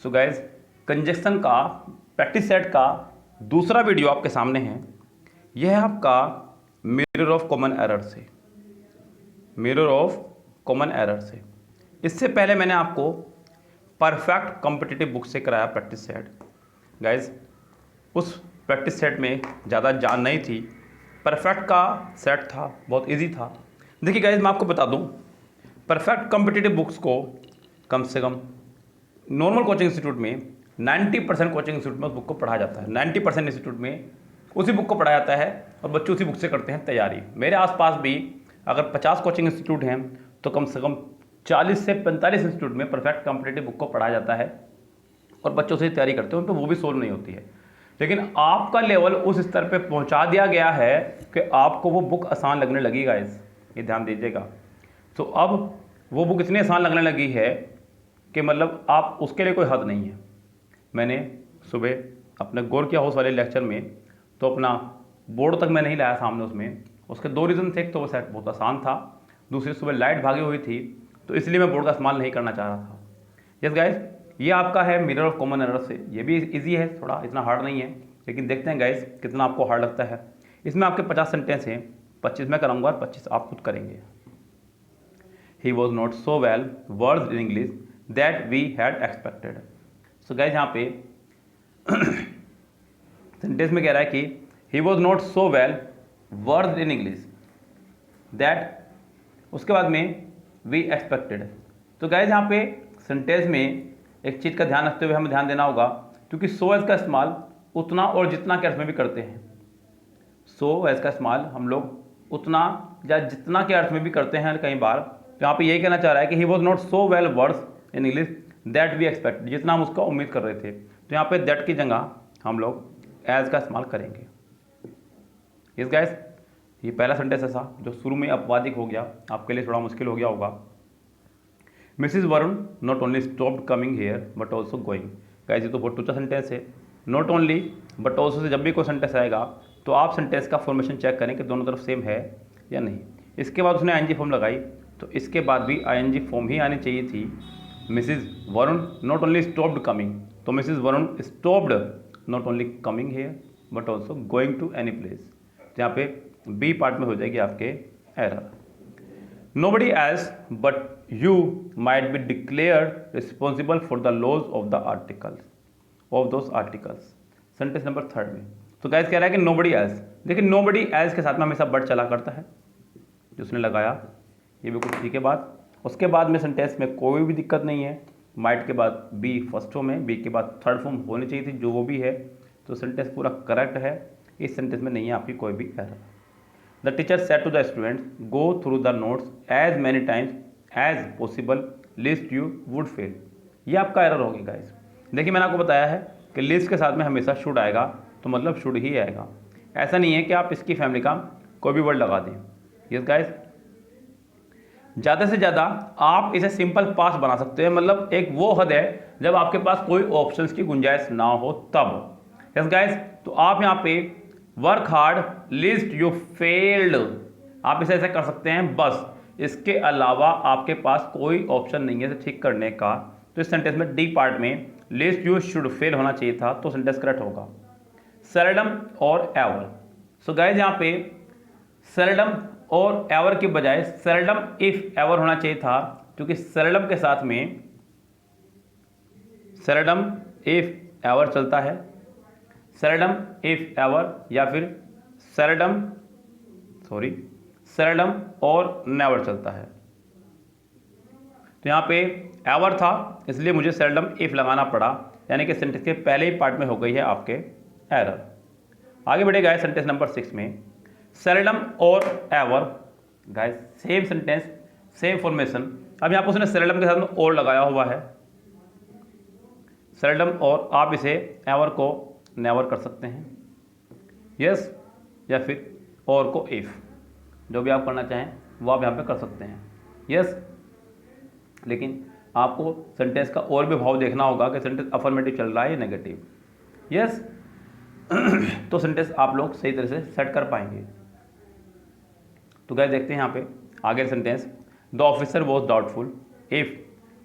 So guys conjunction का practice set का दूसरा वीडियो आपके सामने है। यह है आपका मिरर ऑफ कॉमन एरर से। मिरर ऑफ कॉमन एरर से इससे पहले मैंने आपको परफेक्ट कॉम्पिटिटिव बुक से कराया प्रैक्टिस सेट। गाइज उस प्रैक्टिस सेट में ज़्यादा जान नहीं थी, परफेक्ट का सेट था, बहुत इजी था। देखिए गाइज मैं आपको बता दूं, परफेक्ट कॉम्पिटिटिव बुक्स को कम से कम नॉर्मल कोचिंग इंस्टीट्यूट में 90% कोचिंग इंस्टीट्यूट में उस बुक को पढ़ाया जाता है। 90% इंस्टीट्यूट में उसी बुक को पढ़ाया जाता है और बच्चे उसी बुक से करते हैं तैयारी। मेरे आसपास भी अगर 50 कोचिंग इंस्टीट्यूट हैं तो कम से कम 40 से 45 इंस्टीट्यूट में परफेक्ट कॉम्पिटिटिव बुक को पढ़ाया जाता है और बच्चों से तैयारी करते हैं, उन पर वो भी सोल्व नहीं होती है। लेकिन आपका लेवल उस स्तर पे पहुंचा दिया गया है कि आपको वो बुक आसान लगने लगी। गाइस ये ध्यान दीजिएगा। तो अब वो बुक इतनी आसान लगने लगी है कि मतलब आप उसके लिए कोई हद नहीं है। मैंने सुबह अपने गौर किया हाउस वाले लेक्चर में तो अपना बोर्ड तक मैं नहीं लाया सामने। उसमें उसके दो रीज़न थे। एक तो वो सेट बहुत आसान था, दूसरी सुबह लाइट भागी हुई थी तो इसलिए मैं बोर्ड का इस्तेमाल नहीं करना चाह रहा था। यस गाइस, ये आपका है मिरर ऑफ कॉमन एरर से। ये भी इजी है, थोड़ा इतना हार्ड नहीं है, लेकिन देखते हैं गाइस कितना आपको हार्ड लगता है। इसमें आपके 50 सेंटेंस हैं, 25 मैं कराऊंगा और 25 आप खुद करेंगे। He was not so well words in English that we had expected. So guys यहाँ पे सेंटेंस में कह रहा है कि he was not so well words in English that, उसके बाद में वी एक्सपेक्टेड। तो गाइस यहाँ पे सेंटेंस में एक चीज़ का ध्यान रखते हुए हमें ध्यान देना होगा, क्योंकि सो एज का इस्तेमाल उतना और जितना के अर्थ में भी करते हैं। सो एज का इस्तेमाल हम लोग उतना या जितना के अर्थ में भी करते हैं कई बार। तो यहाँ पे यही कहना चाह रहा है कि he was not so well words in English that we expect, जितना हम उसका उम्मीद कर रहे थे। तो यहाँ पे दैट की जगह हम लोग एज का इस्तेमाल करेंगे। इस गाइस ये पहला सेंटेंस ऐसा जो शुरू में अपवादिक हो गया, आपके लिए थोड़ा मुश्किल हो गया होगा। Mrs Varun not only stopped coming here but also going. Guys ये तो बहुत टूचा सेंटेंस है। Not only but also say जब भी कोई सेंटेंस आएगा तो आप सेंटेंस का फॉर्मेशन चेक करें कि दोनों तरफ सेम है या नहीं। इसके बाद उसने आईएनजी फॉर्म लगाई तो इसके बाद भी आईएनजी फॉर्म ही आनी चाहिए थी। Mrs Varun not only stopped coming, तो Mrs Varun stopped not only coming here but also going to any place. तो यहाँ पे बी पार्ट में हो जाएगी आपके error. Nobody else but you might be declared responsible for the loss of the articles of those articles. Sentence number 3 में तो guys कह रहा है कि नोबडी एल्स। देखिए नोबडी एल्स के साथ में हमेशा बट चला करता है, जो उसने लगाया ये बिल्कुल ठीक है बात। उसके बाद में सेंटेंस में कोई भी दिक्कत नहीं है। माइट के बाद बी फर्स्ट फॉर्म है, बी के बाद थर्ड फॉर्म होनी चाहिए थी, जो वो भी है। तो सेंटेंस पूरा करेक्ट है। इस सेंटेंस में नहीं है आपकी कोई भी error. The teacher said to the students go through the notes as many times as possible lest you would fail. ये आपका एरर होगी गाइस। देखिए मैंने आपको बताया है कि लिस्ट के साथ में हमेशा शुड आएगा, तो मतलब शुड ही आएगा। ऐसा नहीं है कि आप इसकी फैमिली का कोई भी वर्ड लगा दें। यस गाइस, ज़्यादा से ज़्यादा आप इसे सिंपल पास्ट बना सकते हैं। मतलब एक वो हद है जब आपके पास कोई ऑप्शंस की गुंजाइश ना हो तब। यस गाइस, तो आप यहाँ पे work hard list you failed, आप इसे ऐसे कर सकते हैं बस। इसके अलावा आपके पास कोई ऑप्शन नहीं है इसे ठीक करने का। तो इस सेंटेंस में डी पार्ट में लिस्ट यू शुड फेल होना चाहिए था, तो सेंटेंस करेक्ट होगा। सेल्डम और एवर। सो गाइस यहाँ पे सेल्डम और एवर के बजाय सेल्डम इफ एवर होना चाहिए था, क्योंकि सेल्डम के साथ में सेल्डम इफ एवर चलता है। सेल्डम इफ एवर या फिर सेल्डम सेल्डम और नेवर चलता है। तो यहाँ पे एवर था इसलिए मुझे सेल्डम इफ लगाना पड़ा, यानी कि सेंटेंस के पहले ही पार्ट में हो गई है आपके एरर। आगे बढ़े गाइस सेंटेंस नंबर 6 में सेल्डम और ever. Guys same sentence same formation. अब यहाँ पर उसने सेल्डम के साथ में और लगाया हुआ है। सेल्डम और आप इसे एवर को नेवर कर सकते हैं, यस, या फिर और को इफ, जो भी आप करना चाहें वो आप यहाँ पे कर सकते हैं। यस, लेकिन आपको सेंटेंस का और भी भाव देखना होगा कि सेंटेंस अफर्मेटिव चल रहा है या नेगेटिव। यस, तो सेंटेंस आप लोग सही तरह से सेट कर पाएंगे। तो गाइस देखते हैं यहाँ पे आगे sentence. The officer was doubtful if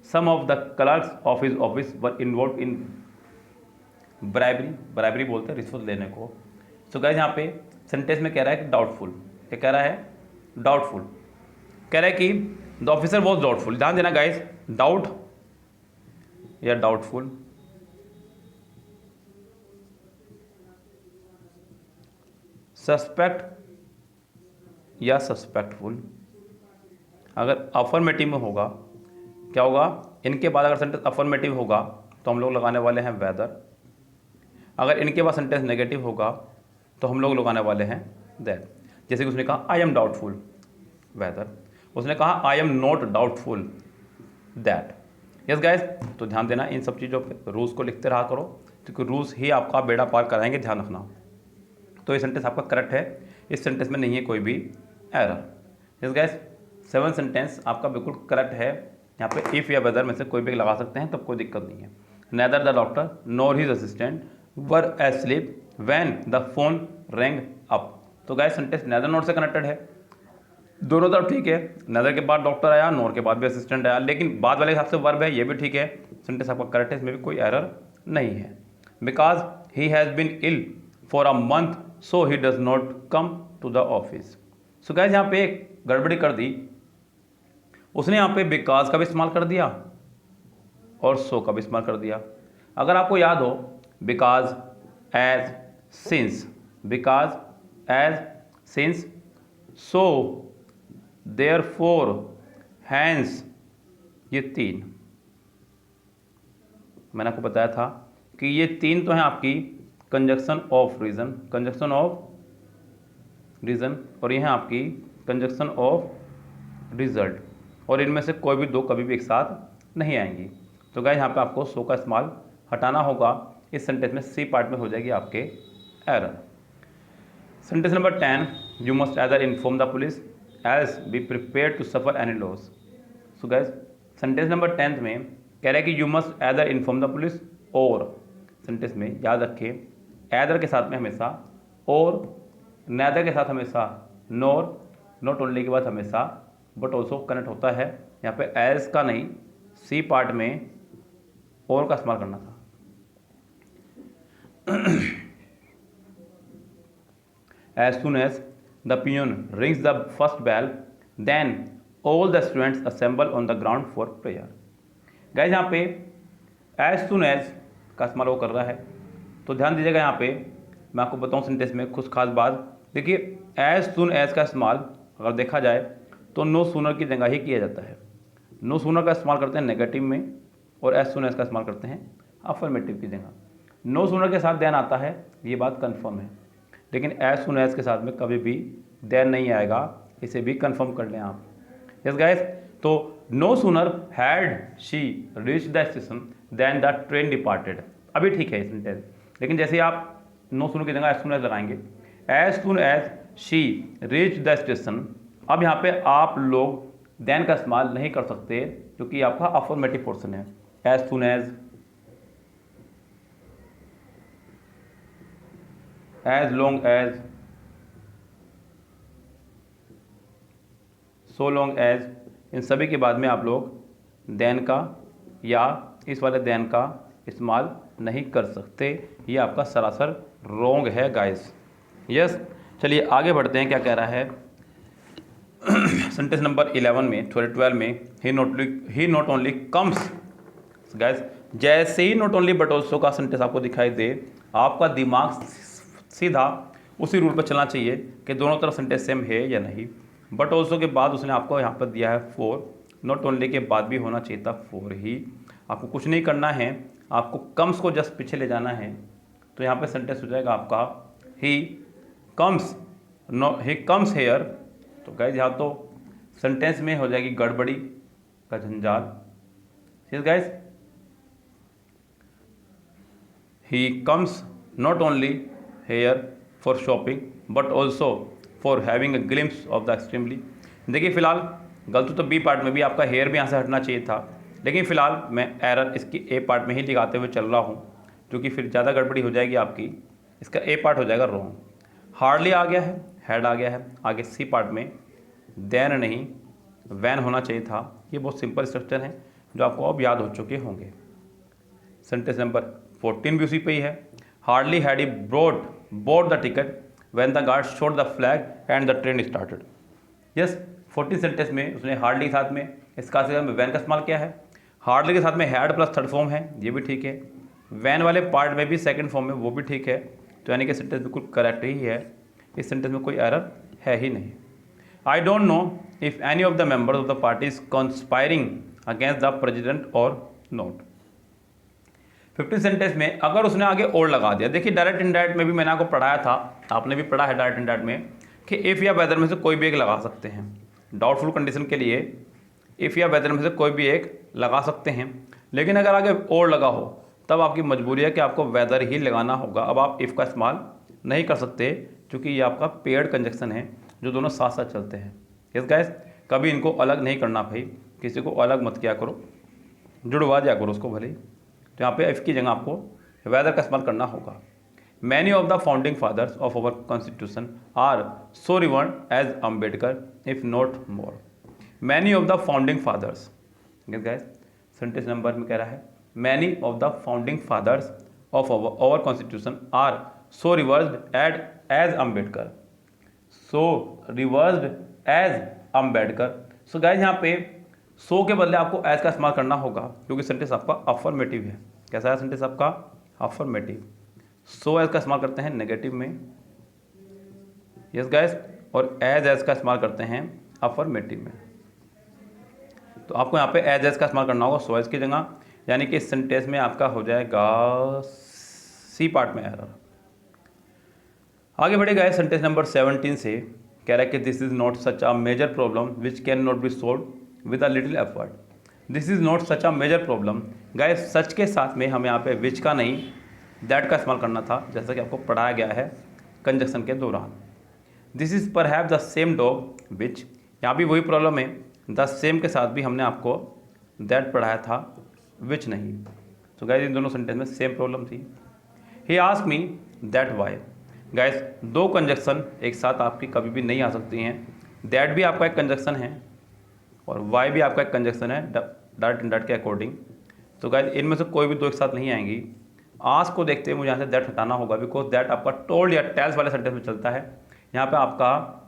some of the clerks of his office were involve in bribery बोलते हैं रिश्वत लेने को। सो गाइस यहाँ पे सेंटेंस में कह रहा है कि डाउटफुल, क्या कह रहा है, डाउटफुल, कह रहा है कि द ऑफिसर वॉज डाउटफुल। ध्यान देना गाइस, डाउट या डाउटफुल, सस्पेक्ट या सस्पेक्टफुल। अगर अफर्मेटिव में होगा क्या होगा, इनके बाद अगर सेंटेंस अफर्मेटिव होगा तो हम लोग लगाने वाले हैं वेदर। अगर इनके बाद सेंटेंस नेगेटिव होगा तो हम लोग लगाने वाले हैं दैट। जैसे कि उसने कहा आई एम डाउटफुल वेदर, उसने कहा I am not doubtful that. Yes guys, तो ध्यान देना इन सब चीज़ों पे, रूल्स को लिखते रहा करो क्योंकि रूल्स ही आपका बेड़ा पार कराएंगे, ध्यान रखना। तो ये सेंटेंस आपका करेक्ट है, इस सेंटेंस में नहीं है कोई भी एरर। यस गाइस, 7 सेंटेंस आपका बिल्कुल करेक्ट है। यहाँ पे इफ़ या वेदर में से कोई भी लगा सकते हैं, तब कोई दिक्कत नहीं है। Neither the doctor nor his assistant were asleep when the phone rang up. तो गाइस सेंटेंस नेदर नॉर से कनेक्टेड है, दोनों तरफ ठीक है। नेदर के बाद डॉक्टर आया, नॉर के बाद भी असिस्टेंट आया, लेकिन बाद वाले हिसाब से वर्ब है, ये भी ठीक है। सेंटेंस आपका करेक्ट है, इसमें भी कोई एरर नहीं है। Because he has been ill for a month so he does not come to the office. So guys यहाँ पे एक गड़बड़ी कर दी, उसने यहाँ पे बिकॉज का भी इस्तेमाल कर दिया और सो का भी इस्तेमाल कर दिया। अगर आपको याद हो because, as, since, because, as, since, so, therefore, hence, ये 3 मैंने आपको बताया था कि ये 3 तो हैं आपकी conjunction of reason, conjunction of reason, और ये हैं आपकी कंजक्शन ऑफ रिजल्ट, और इनमें से कोई भी 2 कभी भी एक साथ नहीं आएंगी। तो गाइस यहाँ पे आपको सो का इस्तेमाल हटाना होगा। इस सेंटेंस में सी पार्ट में हो जाएगी आपके error. Sentence number 10, you must either inform the police as be prepare to suffer any loss. So guys sentence number 10 में कह रहा है कि you must either inform the police, और सेंटेंस में याद रखें एदर के साथ में हमेशा और, नेदर के साथ हमेशा नोर, नॉट ओनली के बाद हमेशा बट ऑल्सो कनेक्ट होता है। यहाँ पे एज का नहीं, सी पार्ट में और का इस्तेमाल करना था। As soon as the peon rings the first bell, then all the students assemble on the ground for prayer. Guys यहाँ पे as soon as का इस्तेमाल वो कर रहा है, तो ध्यान दीजिएगा। यहाँ पे मैं आपको बताऊँ सेंटेंस में कुछ खास बात। देखिए as soon as का इस्तेमाल अगर देखा जाए तो नो सूनर की जगह ही किया जाता है। नो सूनर का इस्तेमाल करते हैं नेगेटिव में, और as soon as का इस्तेमाल करते हैं अफर्मेटिव की जगह। नो सूनर के साथ देन आता है, ये बात कंफर्म है, लेकिन एज सुन एज के साथ में कभी भी देन नहीं आएगा, इसे भी कंफर्म कर लें आप। यस गाइस, तो no sooner had she reach the station then the train departed, अभी ठीक है सेंटेंस, लेकिन जैसे आप नो सूनर की जगह एज सुन एज लगाएंगे, as soon as she reach the station, अब यहाँ पे आप लोग देन का इस्तेमाल नहीं कर सकते क्योंकि आपका अफर्मेटिव पोर्शन है। As soon as, as long as, so long as, इन सभी के बाद में आप लोग देन का या इस वाले देन का इस्तेमाल नहीं कर सकते। ये आपका सरासर रॉन्ग है गाइस। यस, चलिए आगे बढ़ते हैं, क्या कह रहा है सेंटेंस नंबर 11 में, 12 में, ही नॉट ओनली कम्स। गाइस जैसे ही नॉट ओनली बट ऑल्सो का सेंटेंस आपको दिखाई दे, आपका दिमाग सीधा उसी रूल पर चलना चाहिए कि दोनों तरफ सेंटेंस सेम है या नहीं। बट ऑल्सो के बाद उसने आपको यहाँ पर दिया है 4, नॉट ओनली के बाद भी होना चाहिए था 4 ही। आपको कुछ नहीं करना है, आपको कम्स को जस्ट पीछे ले जाना है। तो यहाँ पे सेंटेंस हो जाएगा आपका he comes, no he comes here. तो गाइस यहाँ तो सेंटेंस में हो जाएगी गड़बड़ी का झंझाल। ठीक guys, he comes not only here for shopping but also for having a glimpse of the extremely. देखिए फिलहाल गलती तो बी पार्ट में भी, आपका हेयर भी यहाँ से हटना चाहिए था, लेकिन फिलहाल मैं एरर इसकी ए पार्ट में ही दिखाते हुए चल रहा हूँ क्योंकि फिर ज़्यादा गड़बड़ी हो जाएगी आपकी। इसका ए पार्ट हो जाएगा रॉन्ग। हार्डली आ गया है, हैड आ गया है, आगे सी पार्ट में देन नहीं वैन होना चाहिए था। ये बहुत सिंपल स्ट्रक्चर है। जो आपको अब याद हो चुके होंगे। सेंटेंस नंबर 14 भी उसी पे ही है। Hardly had he board the ticket when the guard showed the flag and the train started. Yes, 14 sentence में उसने हार्डली के साथ में इसका वैन का इस्तेमाल किया है। हार्डली के साथ में हैड प्लस थर्ड फॉर्म है, ये भी ठीक है। वैन वाले पार्ट में भी सेकंड फॉर्म में, वो भी ठीक है। तो यानी कि सेंटेंस बिल्कुल करेक्ट ही है, इस सेंटेंस में कोई एरर है ही नहीं। I don't know if any of the members of the party is conspiring against the president और नॉट। 15 सेंटेंस में अगर उसने आगे और लगा दिया, देखिए डायरेक्ट इनडायरेक्ट में भी मैंने आपको पढ़ाया था, आपने भी पढ़ा है डायरेक्ट इनडायरेक्ट में, कि इफ़ या वेदर में से कोई भी एक लगा सकते हैं। डाउटफुल कंडीशन के लिए इफ़ या वेदर में से कोई भी एक लगा सकते हैं, लेकिन अगर आगे और लगा हो तब आपकी मजबूरी है कि आपको वेदर ही लगाना होगा। अब आप इफ़ का इस्तेमाल नहीं कर सकते, क्योंकि ये आपका पेयर्ड कंजक्शन है जो दोनों साथ साथ चलते हैं। यस गाइस, कभी इनको अलग नहीं करना भाई, किसी को अलग मत किया करो, जुड़वा दिया करो उसको भले ही। तो यहाँ पे इफ़ की जगह आपको वेदर का इस्तेमाल करना होगा। Many of the founding fathers of our constitution are so revered as Ambedkar if not more. Many of the founding fathers, guys sentence number में कह रहा है many of the founding fathers of our constitution are so reversed as Ambedkar, so reversed as Ambedkar. So guys यहाँ पे सो के बदले आपको as का इस्तेमाल करना होगा, क्योंकि सेंटेंस आपका अफर्मेटिव है। कैसा है सेंटेंस आपका? अफर्मेटिव। सो एज का इस्तेमाल करते हैं नेगेटिव में, यस गाइस, और एज का इस्तेमाल करते हैं अफर्मेटिव में। तो आपको यहाँ पे एज का इस्तेमाल करना होगा सो एज की जगह, यानी कि इस सेंटेंस में आपका हो जाएगा सी पार्ट में एरर। आगे बढ़ेगा सेंटेंस नंबर 17 से, कह रहा है कि this is not such a major problem which can not be solved with a little effort. This is not such a major problem, guys such के साथ में हमें यहाँ पे विच का नहीं दैट का इस्तेमाल करना था, जैसा कि आपको पढ़ाया गया है कंजक्शन के दौरान। This is perhaps the same dog विच, यहाँ भी वही प्रॉब्लम है, द सेम के साथ भी हमने आपको दैट पढ़ाया था, विच नहीं। तो गाइस इन दोनों सेंटेंस में सेम प्रॉब्लम थी। He ask me that why. Guys दो कंजक्शन एक साथ आपकी कभी भी नहीं आ सकती हैं। दैट भी आपका एक कंजक्शन है और वाई भी आपका एक कंजक्शन है डायरेक्ट इनडायरेक्ट के अकॉर्डिंग। तो गाइस इनमें से कोई भी दो एक साथ नहीं आएंगी। आस्क को देखते हुए मुझे यहाँ से दैट हटाना होगा, बिकॉज दैट आपका टोल्ड या टेल्स वाले सेंटेंस में चलता है। यहाँ पे आपका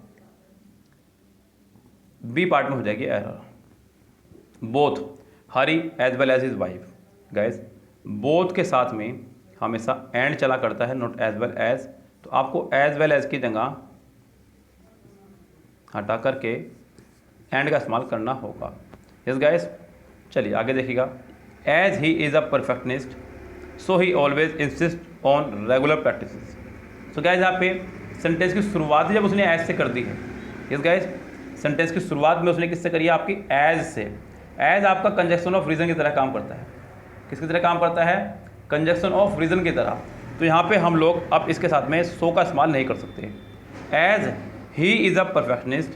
बी पार्ट में हो जाएगी error. Both Hari as well as his wife. Guys both के साथ में हमेशा एंड चला करता है, नॉट एज वेल एज। तो आपको एज वेल एज की जगह हटा करके एंड का इस्तेमाल करना होगा। यस गाइस, चलिए आगे देखिएगा। As he is a perfectionist so he always insist on regular practices. So guys यहाँ पे सेंटेंस की शुरुआत जब उसने एज से कर दी है, यस गाइस सेंटेंस की शुरुआत में उसने किससे करी है? आपकी एज से। एज आपका कंजक्शन ऑफ रीजन की तरह काम करता है। किसकी तरह काम करता है? कंजक्शन ऑफ रीजन की तरह। तो यहाँ पे हम लोग अब इसके साथ में सो का इस्तेमाल नहीं कर सकते। As he is a perfectionist,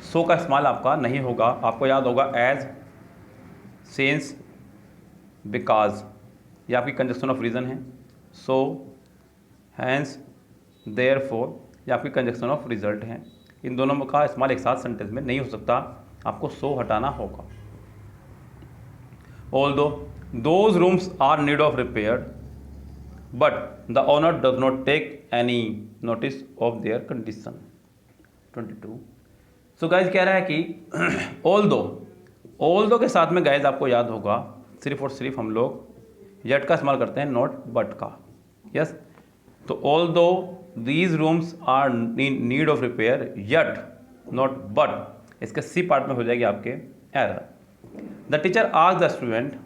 so का इस्तेमाल आपका नहीं होगा। आपको याद होगा एज, सिंस, बिकॉज, ये आपकी कंजक्शन ऑफ रीजन है। सो, हैंस, देयरफॉर, ये आपकी कंजक्शन ऑफ रिजल्ट है। इन दोनों का इस्तेमाल एक साथ सेंटेंस में नहीं हो सकता, आपको सो हटाना होगा। Although those rooms are need of repair but the owner does not take any notice of their condition. 22। So guys कह रहा है कि ऑल्दो के साथ में गाइज आपको याद होगा सिर्फ और सिर्फ हम लोग यट का इस्तेमाल करते हैं, नॉट बट का। यस, तो although these rooms are need of repair yet not but, इसके सी पार्ट में हो जाएगी आपके एरर। The teacher asked the student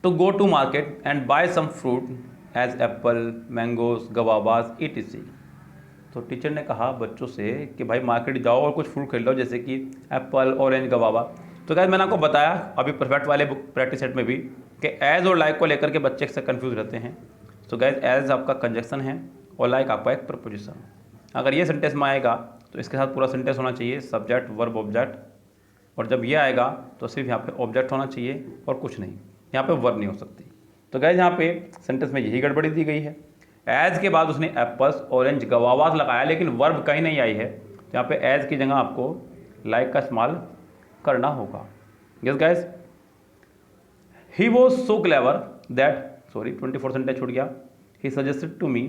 to go to market and buy some fruit as apple, mangoes, guavas, etc. तो teacher ने कहा बच्चों से कि भाई मार्केट जाओ और कुछ फ्रूट खरीद लो, जैसे कि एप्पल, ऑरेंज, गवावा। तो गाइस मैंने आपको बताया अभी परफेक्ट वाले बुक प्रैक्टिस सेट में भी कि एज और लाइक को लेकर के बच्चे से कंफ्यूज रहते हैं। तो गाइस एज आपका कंजक्शन है और लाइक आपका एक प्रपोजिशन। अगर ये सेंटेंस में आएगा तो इसके साथ पूरा सेंटेंस होना चाहिए, सब्जेक्ट, वर्ब, ऑब्जेक्ट। और जब ये आएगा तो सिर्फ यहाँ पे ऑब्जेक्ट होना चाहिए और कुछ नहीं, यहाँ पे वर्ब नहीं हो सकती। तो गाइस यहाँ पे सेंटेंस में यही गड़बड़ी दी गई है। एज के बाद उसने एप्पल्स, ऑरेंज, गवावास लगाया, लेकिन वर्ब कहीं नहीं आई है। तो यहाँ पे एज की जगह आपको लाइक का इस्तेमाल करना होगा। Yes guys, he was so clever that, sorry 24 sentence छूट गया। He suggested to me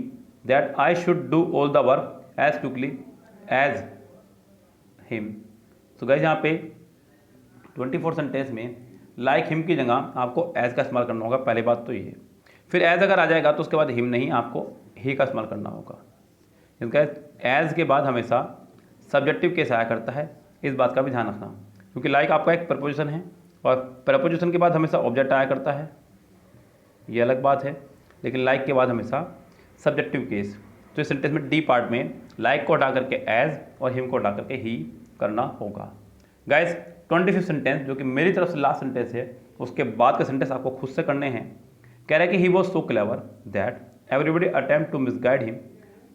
that I should do all the work as quickly as him. So guys यहाँ पे 24 सेंटेंस में लाइक हिम की जगह आपको एज का इस्तेमाल करना होगा, पहली बात तो ये। फिर एज अगर आ जाएगा तो उसके बाद हिम नहीं, आपको ही का इस्तेमाल करना होगा। इसका एज के बाद हमेशा सब्जेक्टिव केस आया करता है, इस बात का भी ध्यान रखना, क्योंकि लाइक आपका एक प्रपोजिशन है और प्रपोजिशन के बाद हमेशा ऑब्जेक्ट आया करता है, ये अलग बात है। लेकिन लाइक के बाद हमेशा सब्जेक्टिव केस, तो इस सेंटेंस में डी पार्ट में लाइक को हटा करके एज और हिम को हटा करके ही करना होगा। गाइस 25 सेंटेंस जो कि मेरी तरफ से लास्ट सेंटेंस है, उसके बाद के सेंटेंस आपको खुद से करने हैं। कह रहा है कि he was so clever that everybody attempt to misguide him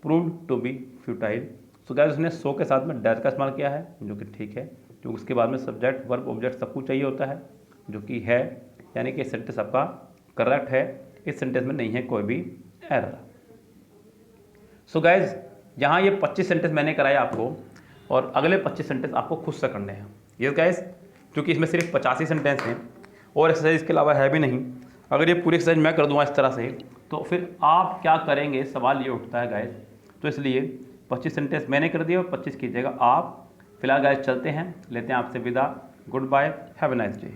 proved to be futile. So guys उसने सो के साथ में डैट का इस्तेमाल किया है, जो कि ठीक है, क्योंकि उसके बाद में सब्जेक्ट वर्ब ऑब्जेक्ट सब कुछ चाहिए होता है, जो कि है, यानी कि सेंटेंस आपका करेक्ट है, इस सेंटेंस में नहीं है कोई भी एरर। सो गाइज यहाँ ये 25 सेंटेंस मैंने कराया आपको, और अगले 25 सेंटेंस आपको खुद से करने हैं। यस गाइज, क्योंकि इसमें सिर्फ 85 सेंटेंस हैं और एक्सरसाइज के अलावा है भी नहीं। अगर ये पूरी एक्सरसाइज मैं कर दूंगा इस तरह से, तो फिर आप क्या करेंगे, सवाल ये उठता है गाइज। तो इसलिए 25 सेंटेंस मैंने कर दिए और 25 कीजिएगा आप। फिलहाल गाइज चलते हैं, लेते हैं आपसे विदा। Good bye, have a nice day.